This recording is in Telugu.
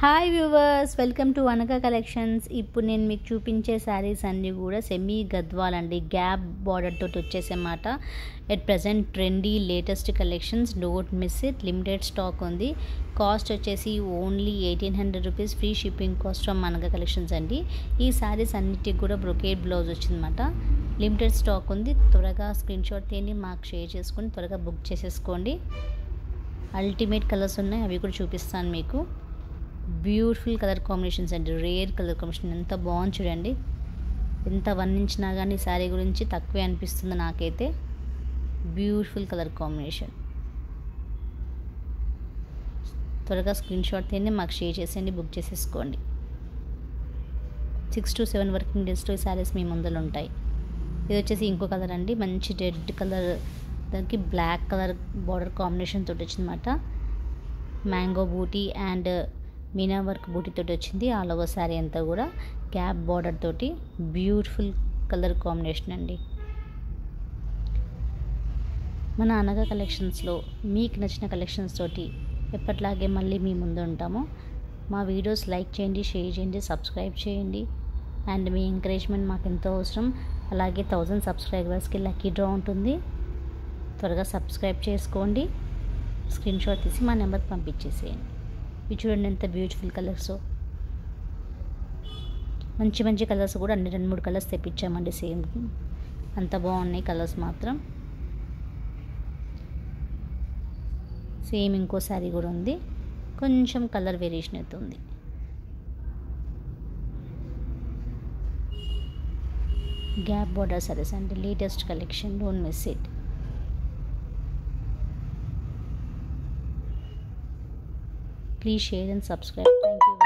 హాయ్ వ్యూవర్స్, వెల్కమ్ టు అనక కలెక్షన్స్. ఇప్పుడు నేను మీకు చూపించే శారీస్ అన్నీ కూడా సెమీ గద్వాల్ అండి, గ్యాప్ బార్డర్ తోటి వచ్చేసన్నమాట. At present trendy latest collections, don't miss it. Limited stock ఉంది. కాస్ట్ వచ్చేసి only 1800 rupees, free shipping cost from అనక కలెక్షన్స్ అండి. ఈ శారీస్ అన్నిటికి కూడా బ్రొకేడ్ బ్లౌజ్ వచ్చిందన్నమాట. లిమిటెడ్ స్టాక్ ఉంది. త్వరగా స్క్రీన్ షాట్ తీయండి, మాకు షేర్ చేసుకొని త్వరగా బుక్ చేసేసుకోండి. అల్టిమేట్ కలర్స్ ఉన్నాయి, అవి కూడా చూపిస్తాను మీకు. బ్యూటిఫుల్ కలర్ కాంబినేషన్స్ అండి, రేర్ కలర్ కాంబినేషన్. ఎంత బాగుంది చూడండి. ఎంత వర్ణించినా కానీ శారీ గురించి తక్కువే అనిపిస్తుంది నాకైతే. Beautiful colour combination. త్వరగా స్క్రీన్ షాట్ తీయండి, మాకు షేర్ చేసేయండి, బుక్ చేసేసుకోండి. 6 to 7 వర్కింగ్ డేస్లో ఈ శారీస్ మీ ముందర ఉంటాయి. ఇది వచ్చేసి ఇంకో కలర్ అండి, మంచి రెడ్ కలర్, దానికి బ్లాక్ కలర్ బార్డర్ కాంబినేషన్ తోటి వచ్చిందన్నమాట. Mango buti and meena work buti తోటి వచ్చింది. ఆల్ ఓవర్ శారీ అంతా కూడా గ్యాప్ బార్డర్ తోటి బ్యూటిఫుల్ కలర్ కాంబినేషన్ అండి. మన అనగా కలెక్షన్స్లో మీకు నచ్చిన కలెక్షన్స్ తోటి ఎప్పట్లాగే మళ్ళీ మీ ముందు ఉంటాము. మా వీడియోస్ లైక్ చేయండి, షేర్ చేయండి, సబ్స్క్రైబ్ చేయండి. అండ్ మీ ఎంకరేజ్మెంట్ మాకు ఎంతో అవసరం. అలాగే 1000 సబ్స్క్రైబర్స్కి లక్కీ డ్రా ఉంటుంది. త్వరగా సబ్స్క్రైబ్ చేసుకోండి. స్క్రీన్ షాట్ తీసి మా నెంబర్కి పంపించేసేయండి. ఇవి చూడండి ఎంత బ్యూటిఫుల్ కలర్స్. మంచి మంచి కలర్స్ కూడా అన్ని 2-3 కలర్స్ తెప్పించామండి. సేమ్ అంత బాగున్నాయి కలర్స్ మాత్రం. సేమ్ ఇంకో శారీ కూడా ఉంది, కొంచెం కలర్ వేరియేషన్ అయితే ఉంది. గ్యాప్ బార్డర్ సారీస్ అండి, latest collection, don't miss it. Please share and subscribe. Thank you.